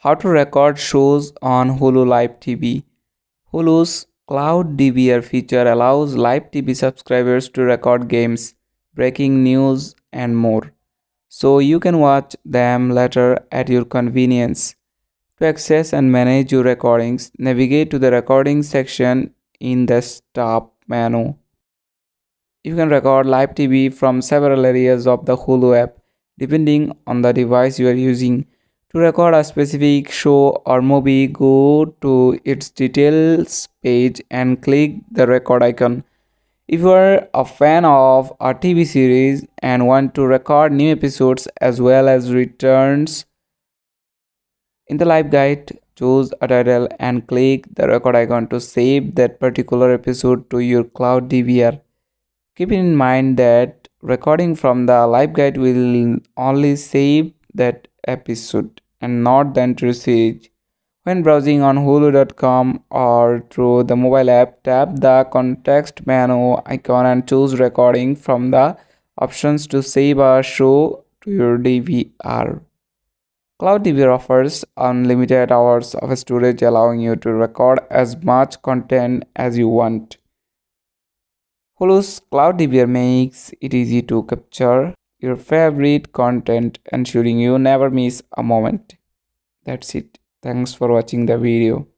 How to record shows on Hulu Live TV. Hulu's Cloud DVR feature allows live TV subscribers to record games, breaking news, and more, so you can watch them later at your convenience. To access and manage your recordings, navigate to the recording section in the Stop menu. You can record live TV from several areas of the Hulu app, depending on the device you are using. To record a specific show or movie, go to its details page and click the record icon. If you are a fan of a TV series and want to record new episodes as well as returns, in the live guide, choose a title and click the record icon to save that particular episode to your cloud DVR. Keep in mind that recording from the live guide will only save that episode and not the entire series. When browsing on Hulu.com or through the mobile app, tap the context menu icon and choose recording from the options to save a show to your DVR. Cloud DVR offers unlimited hours of storage, allowing you to record as much content as you want. Hulu's Cloud DVR makes it easy to capture your favorite content, ensuring you never miss a moment. That's it. Thanks for watching the video.